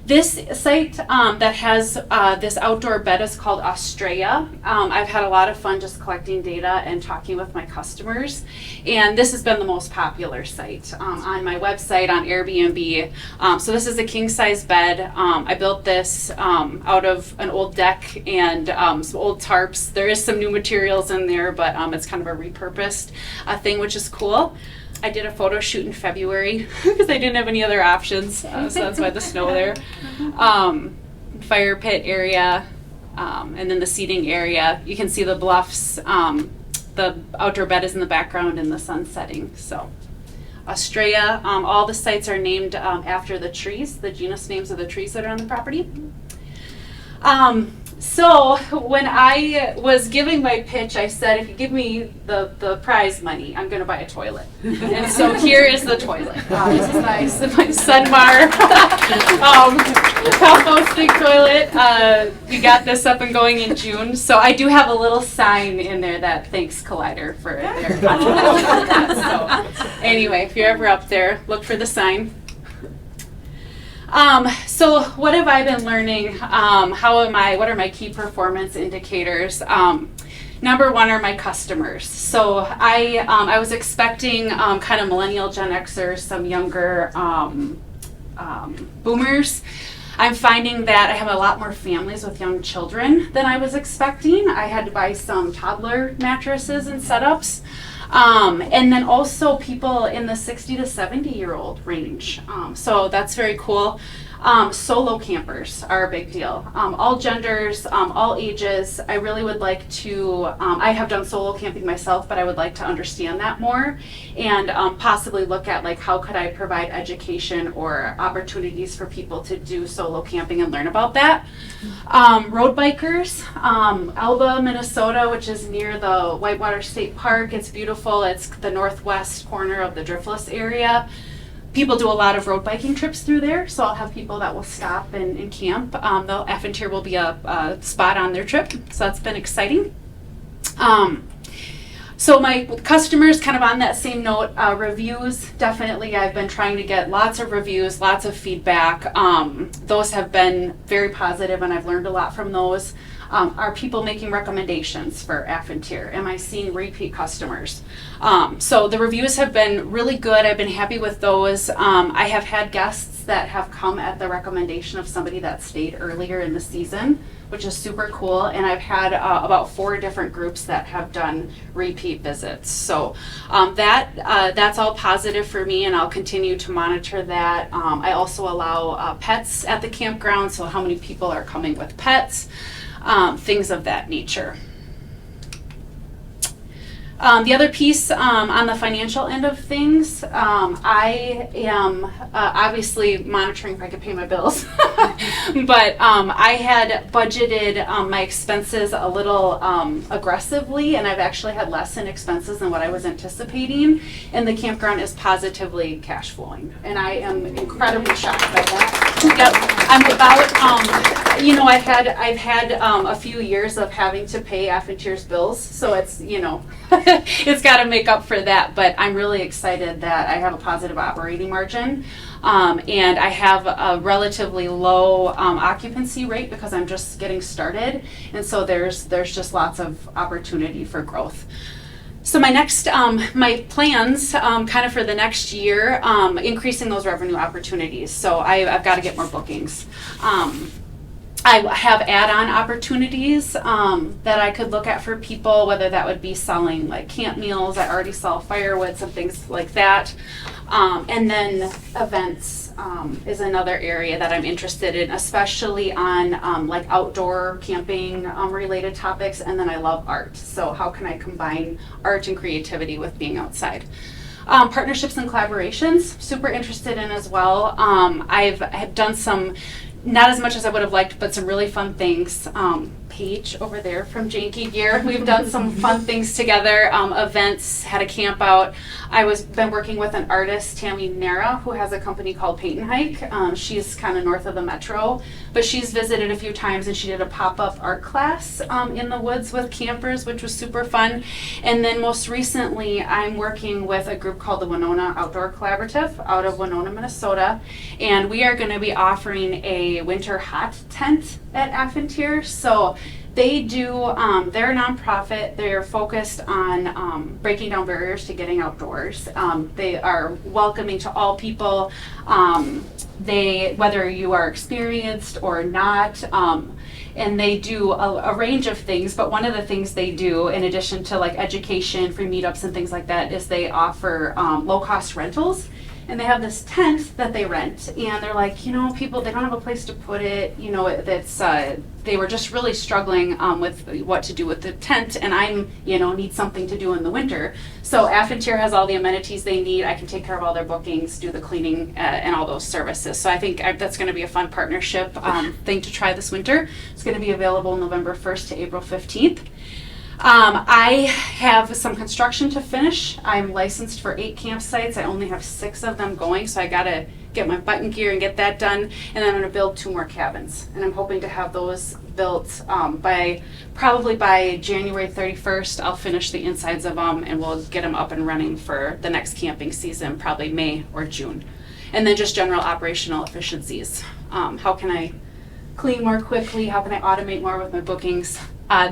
This site that has this outdoor bed is called Australia. I've had a lot of fun just collecting data and talking with my customers, and this has been the most popular site on my website, on Airbnb. So this is a king-size bed. I built this out of an old deck and some old tarps. There is some new materials in there, but it's kind of a repurposed thing, which is cool. I did a photo shoot in February because I didn't have any other options, so that's why the snow there. Fire pit area, and then the seating area. You can see the bluffs. The outdoor bed is in the background and the sun setting. So Australia, all the sites are named after the trees, the genus names of the trees that are on the property. So when I was giving my pitch, I said, if you give me the prize money, I'm going to buy a toilet. And so here is the toilet. This is nice. My Sunmar composting toilet. We got this up and going in June. So I do have a little sign in there that thanks Collider for their contribution. So anyway, if you're ever up there, look for the sign. So what have I been learning? What are my key performance indicators? Number one are my customers. So I was expecting kind of millennial Gen Xers, some younger boomers. I'm finding that I have a lot more families with young children than I was expecting. I had to buy some toddler mattresses and setups. And then also people in the 60 to 70-year-old range. So that's very cool. Solo campers are a big deal. All genders, all ages. I really would like to, I have done solo camping myself, but I would like to understand that more and possibly look at like how could I provide education or opportunities for people to do solo camping and learn about that. Road bikers, Alba, Minnesota, which is near the Whitewater State Park. It's beautiful. It's the northwest corner of the Driftless area. People do a lot of road biking trips through there, so I'll have people that will stop and camp. The Affintier will be a spot on their trip, so that's been exciting. So my customers, kind of on that same note, reviews, definitely I've been trying to get lots of reviews, lots of feedback. Those have been very positive and I've learned a lot from those. Are people making recommendations for Affintier? Am I seeing repeat customers? So the reviews have been really good. I've been happy with those. I have had guests that have come at the recommendation of somebody that stayed earlier in the season, which is super cool. And I've had about 4 different groups that have done repeat visits. So that's all positive for me, and I'll continue to monitor that. I also allow pets at the campground, so how many people are coming with pets. Things of that nature. The other piece on the financial end of things, I am obviously monitoring if I can pay my bills, but I had budgeted my expenses a little aggressively, and I've actually had less in expenses than what I was anticipating, and the campground is positively cash flowing, and I am incredibly shocked by that. Yep, I'm about, you know, I've had a few years of having to pay Affintier's bills, so it's, you know, it's got to make up for that, but I'm really excited that I have a positive operating margin, and I have a relatively low occupancy rate because I'm just getting started, and so there's just lots of opportunity for growth. So my next, my plans kind of for the next year, increasing those revenue opportunities. So I've got to get more bookings. I have add-on opportunities that I could look at for people, whether that would be selling like camp meals. I already sell firewood, some things like that. And then events is another area that I'm interested in, especially on like outdoor camping related topics. And then I love art. So how can I combine art and creativity with being outside? Partnerships and collaborations, super interested in as well. I've done some, not as much as I would have liked, but some really fun things. Paige over there from Janky Gear, we've done some fun things together, events, had a camp out. Been working with an artist, Tammy Nera, who has a company called Paint and Hike. She's kind of north of the metro, but she's visited a few times, and she did a pop-up art class in the woods with campers, which was super fun. And then most recently, I'm working with a group called the Winona Outdoor Collaborative out of Winona, Minnesota, and we are going to be offering a winter hot tent at Affintier. So they do, they're a nonprofit. They're focused on breaking down barriers to getting outdoors. They are welcoming to all people. Whether you are experienced or not, and they do a range of things, but one of the things they do, in addition to like education, free meetups and things like that, is they offer low-cost rentals. And they have this tent that they rent, and they're like, you know, people, they don't have a place to put it, you know, they were just really struggling with what to do with the tent, and I'm, you know, need something to do in the winter. So Affintier has all the amenities they need. I can take care of all their bookings, do the cleaning, and all those services. So I think that's going to be a fun partnership thing to try this winter. It's going to be available November 1st to April 15th. I have some construction to finish. I'm licensed for 8 campsites. I only have 6 of them going, so I gotta get my button gear and get that done. And then I'm gonna build 2 more cabins, and I'm hoping to have those built probably by January 31st. I'll finish the insides of them, and we'll get them up and running for the next camping season, probably May or June. And then just general operational efficiencies. How can I clean more quickly? How can I automate more with my bookings?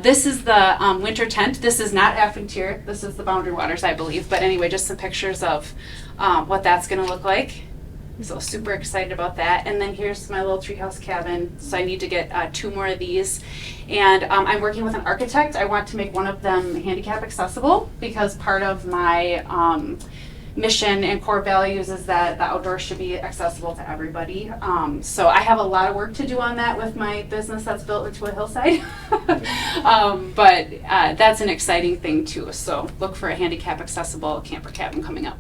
This is the winter tent. This is not Affrontier. This is the Boundary Waters, I believe. But anyway, just some pictures of what that's going to look like. So super excited about that. And then here's my little treehouse cabin. So I need to get 2 more of these. And I'm working with an architect. I want to make one of them handicap accessible because part of my mission and core values is that the outdoors should be accessible to everybody. So I have a lot of work to do on that with my business that's built into a hillside. But that's an exciting thing too. So look for a handicap accessible camper cabin coming up.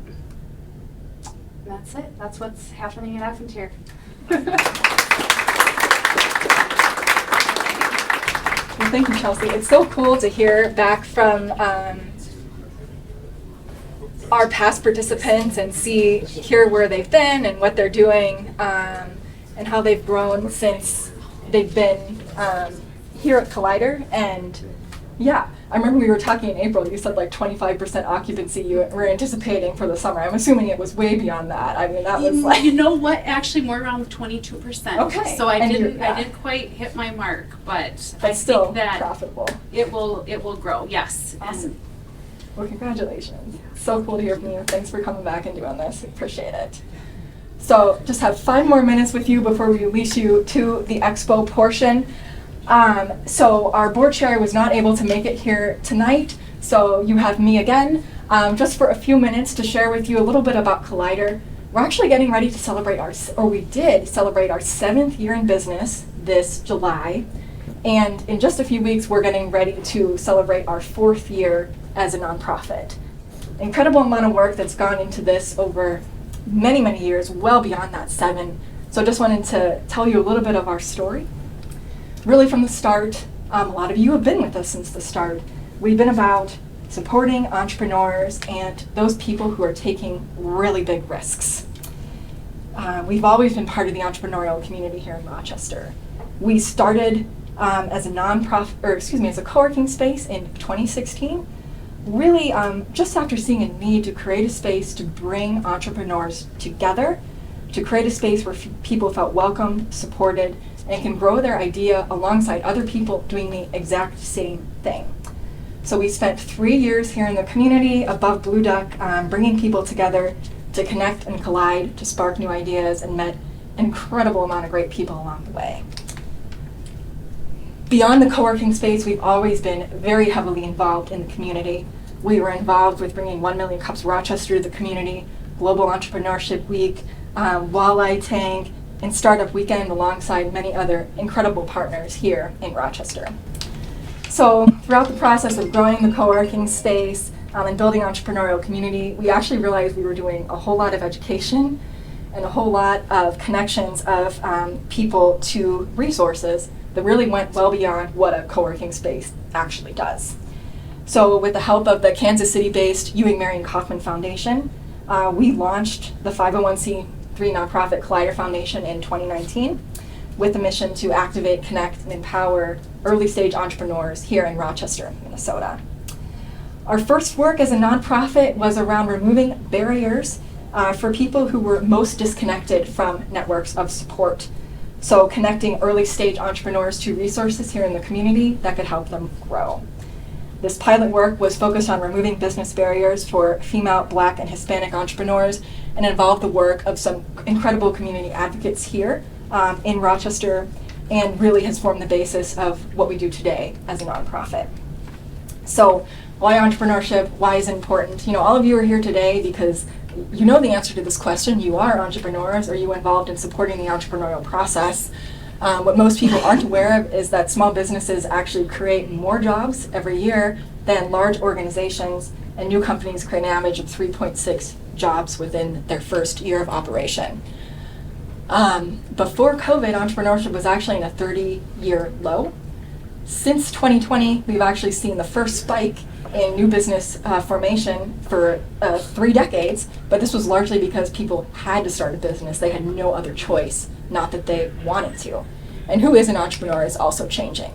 And that's it. That's what's happening at Affrontier. Well, thank you, Chelsea. It's so cool to hear back from our past participants and hear where they've been and what they're doing, and how they've grown since they've been here at Collider. And yeah, I remember we were talking in April, you said like 25% occupancy you were anticipating for the summer. I'm assuming it was way beyond that. I mean, that was like... You know what, actually more around 22%. Okay. So I And didn't quite hit my mark, but I still think that profitable. it will grow, yes. Awesome. Well, congratulations. So cool to hear from you. Thanks for coming back and doing this. Appreciate it. So just have 5 more minutes with you before we release you to the expo portion. So our board chair was not able to make it here tonight, so you have me again, just for a few minutes to share with you a little bit about Collider. We're actually getting ready to celebrate we did celebrate our 7th year in business this July, and in just a few weeks we're getting ready to celebrate our 4th year as a nonprofit. Incredible amount of work that's gone into this over many, many years, well beyond that 7. So just wanted to tell you a little bit of our story. Really from the start, a lot of you have been with us since the start. We've been about supporting entrepreneurs and those people who are taking really big risks. We've always been part of the entrepreneurial community here in Rochester. We started as a co-working space in 2016, really just after seeing a need to create a space to bring entrepreneurs together, to create a space where people felt welcome, supported, and can grow their idea alongside other people doing the exact same thing. So we spent 3 years here in the community above Blue Duck, bringing people together to connect and collide, to spark new ideas, and met an incredible amount of great people along the way. Beyond the co-working space, we've always been very heavily involved in the community. We were involved with bringing 1 Million Cups Rochester to the community, Global Entrepreneurship Week, Walleye Tank, and Startup Weekend alongside many other incredible partners here in Rochester. So throughout the process of growing the co-working space and building entrepreneurial community, we actually realized we were doing a whole lot of education and a whole lot of connections of people to resources that really went well beyond what a co-working space actually does. So with the help of the Kansas City-based Ewing Marion Kauffman Foundation, we launched the 501c3 nonprofit Collider Foundation in 2019 with the mission to activate, connect, and empower early stage entrepreneurs here in Rochester, Minnesota. Our first work as a nonprofit was around removing barriers for people who were most disconnected from networks of support. So connecting early stage entrepreneurs to resources here in the community that could help them grow. This pilot work was focused on removing business barriers for female, Black, and Hispanic entrepreneurs and involved the work of some incredible community advocates here in Rochester, and really has formed the basis of what we do today as a nonprofit. So why entrepreneurship? Why is it important? You know, all of you are here today because you know the answer to this question. You are entrepreneurs. Are you involved in supporting the entrepreneurial process? What most people aren't aware of is that small businesses actually create more jobs every year than large organizations, and new companies create an average of 3.6 jobs within their first year of operation. Before COVID, entrepreneurship was actually in a 30-year low. Since 2020, we've actually seen the first spike in new business formation for 3 decades, but this was largely because people had to start a business. They had no other choice, not that they wanted to. And who is an entrepreneur is also changing.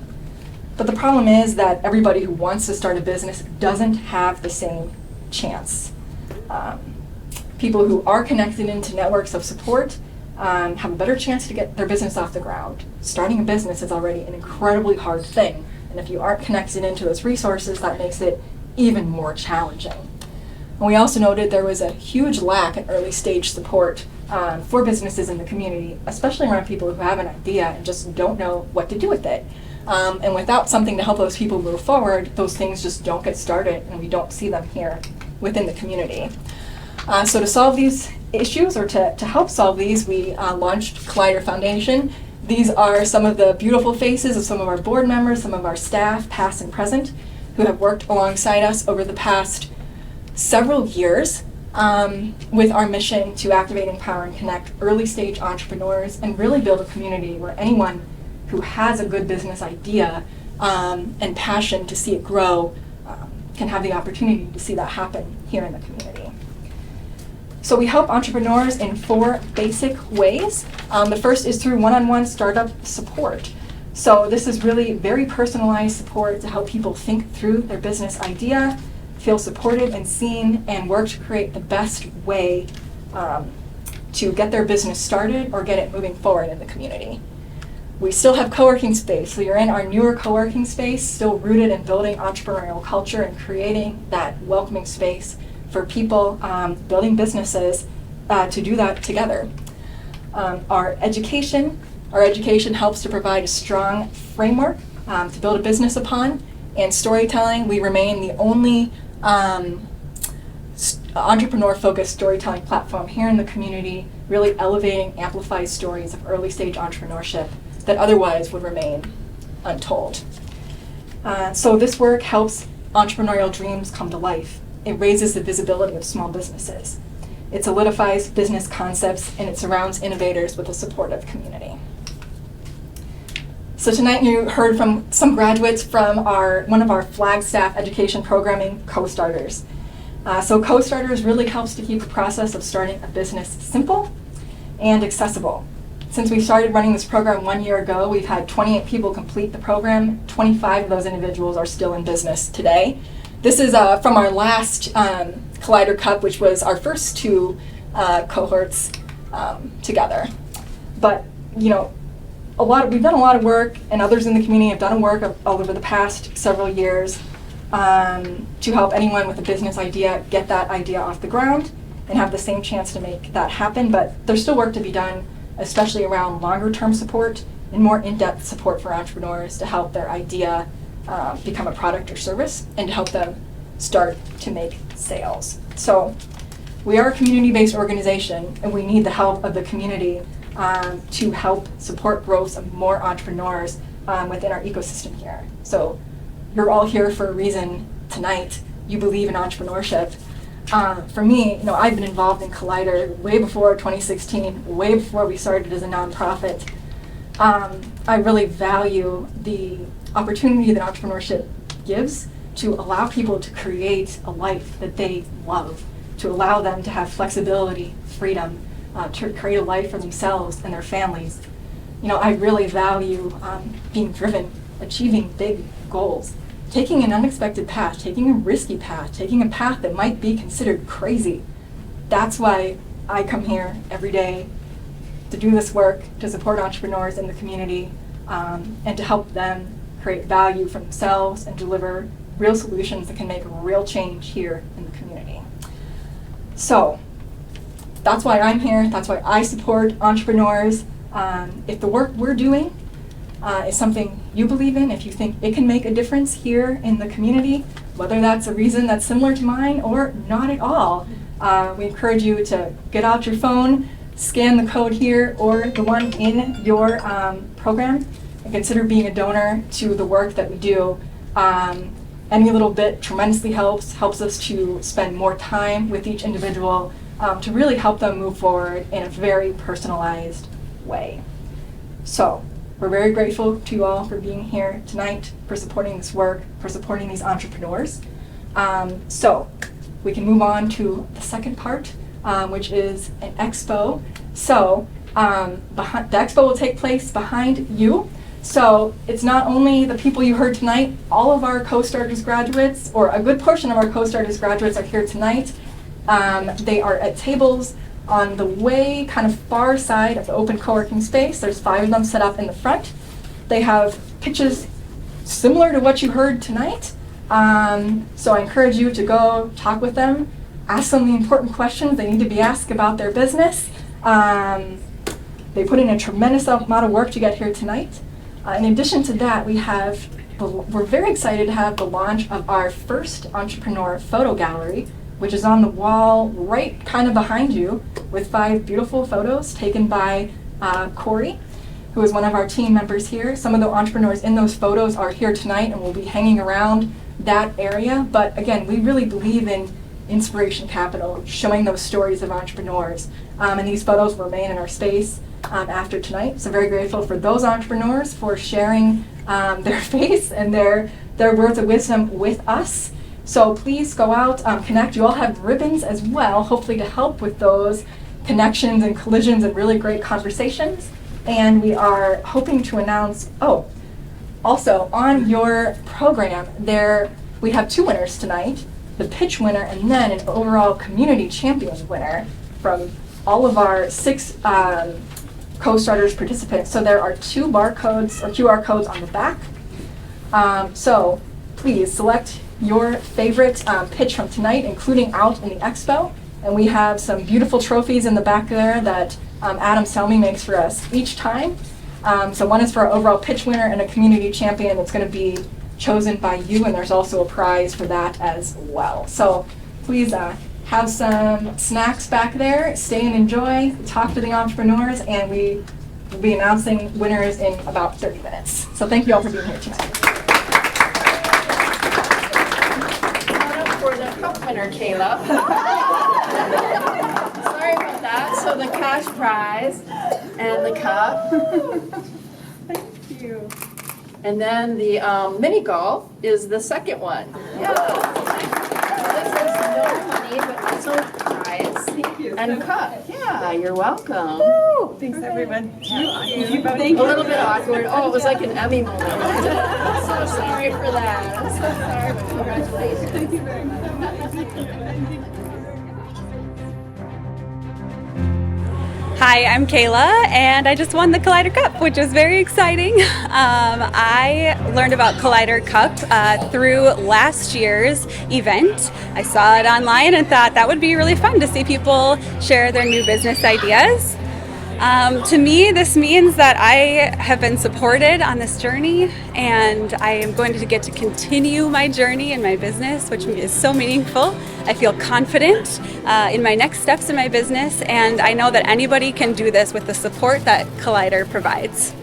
But the problem is that everybody who wants to start a business doesn't have the same chance. People who are connected into networks of support have a better chance to get their business off the ground. Starting a business is already an incredibly hard thing, And if you aren't connected into those resources, that makes it even more challenging. And we also noted there was a huge lack in early stage support for businesses in the community, especially around people who have an idea and just don't know what to do with it. And without something to help those people move forward, those things just don't get started, and we don't see them here within the community. So to solve these issues, or to help solve these, we launched Collider Foundation. These are some of the beautiful faces of some of our board members, some of our staff, past and present, who have worked alongside us over the past several years with our mission to activate, empower, and connect early stage entrepreneurs and really build a community where anyone who has a good business idea and passion to see it grow can have the opportunity to see that happen here in the community. So we help entrepreneurs in 4 basic ways. The first is through one-on-one startup support. So this is really very personalized support to help people think through their business idea, feel supported and seen, and work to create the best way to get their business started or get it moving forward in the community. We still have co-working space, so you're in our newer co-working space, still rooted in building entrepreneurial culture and creating that welcoming space for people building businesses to do that together. Our education helps to provide a strong framework to build a business upon, and storytelling, we remain the only entrepreneur-focused storytelling platform here in the community, really elevating, amplified stories of early stage entrepreneurship that otherwise would remain untold. So this work helps entrepreneurial dreams come to life. It raises the visibility of small businesses. It solidifies business concepts, and it surrounds innovators with a supportive community. So tonight you heard from some graduates from one of our Flagstaff education programming, Co.STARTERS. So Co.STARTERS really helps to keep the process of starting a business simple and accessible. Since we started running this program 1 year ago, we've had 28 people complete the program. 25 of those individuals are still in business today. This is from our last Collider Cup, which was our first 2 cohorts together. But you know, we've done a lot of work, and others in the community have done work over the past several years to help anyone with a business idea get that idea off the ground and have the same chance to make that happen. But there's still work to be done, especially around longer term support and more in-depth support for entrepreneurs to help their idea become a product or service and to help them start to make sales. So we are a community-based organization, and we need the help of the community to help support growth of more entrepreneurs within our ecosystem here. So you're all here for a reason tonight. You believe in entrepreneurship. For me, I've been involved in Collider way before 2016, way before we started as a nonprofit. I really value the opportunity that entrepreneurship gives to allow people to create a life that they love, to allow them to have flexibility, freedom, to create a life for themselves and their families. I really value being driven, achieving big goals, taking an unexpected path, taking a risky path, taking a path that might be considered crazy. That's why I come here every day to do this work, to support entrepreneurs in the community, and to help them create value for themselves and deliver real solutions that can make a real change here in the community. So that's why I'm here. That's why I support entrepreneurs. If the work we're doing is something you believe in, if you think it can make a difference here in the community, whether that's a reason that's similar to mine or not at all, we encourage you to get out your phone, scan the code here or the one in your program, and consider being a donor to the work that we do. Any little bit tremendously helps us to spend more time with each individual to really help them move forward in a very personalized way. So we're very grateful to you all for being here tonight, for supporting this work, for supporting these entrepreneurs. So we can move on to the second part, which is an expo. So the expo will take place behind you. So it's not only the people you heard tonight, all of our Co.STARTERS graduates, or a good portion of our Co.STARTERS graduates are here tonight. They are at tables on the way kind of far side of the open co-working space. There's 5 of them set up in the front. They have pitches similar to what you heard tonight. So I encourage you to go talk with them, ask them the important questions they need to be asked about their business. They put in a tremendous amount of work to get here tonight. In addition to that, we're very excited to have the launch of our first entrepreneur photo gallery, which is on the wall right kind of behind you, with 5 beautiful photos taken by Corey, who is one of our team members here. Some of the entrepreneurs in those photos are here tonight and will be hanging around that area. But again, we really believe in inspiration capital, showing those stories of entrepreneurs. And these photos will remain in our space after tonight. So very grateful for those entrepreneurs for sharing their face and their words of wisdom with us. So please go out, connect. You all have ribbons as well, hopefully to help with those connections and collisions and really great conversations. And we are hoping to announce, also on your program, we have 2 winners tonight, the pitch winner and then an overall community champion winner from all of our 6 Co.STARTERS participants. So there are 2 barcodes or QR codes on the back. So please select your favorite pitch from tonight, including out in the expo. And we have some beautiful trophies in the back there that Adam Selmy makes for us each time. So one is for our overall pitch winner and a community champion that's going to be chosen by you, and there's also a prize for that as well. So please have some snacks back there, stay and enjoy, talk to the entrepreneurs, and we will be announcing winners in about 30 minutes. So thank you all for being here tonight. For the cup winner, Kayla. Sorry about that. So the cash prize and the cup. Thank you. And then the mini golf is the second one. Yeah. This is no money, but also a prize. Thank you. And cup. Yeah, you're welcome. Woo! Thanks, everyone. Thank A little bit awkward. Oh, it was like an Emmy moment. I'm so sorry for that. I'm so sorry, but congratulations. Thank you very much. Hi, I'm Kayla, and I just won the Collider Cup, which is very exciting. I learned about Collider Cup through last year's event. I saw it online and thought that would be really fun to see people share their new business ideas. To me, this means that I have been supported on this journey, and I am going to get to continue my journey in my business, which is so meaningful. I feel confident in my next steps in my business, and I know that anybody can do this with the support that Collider provides.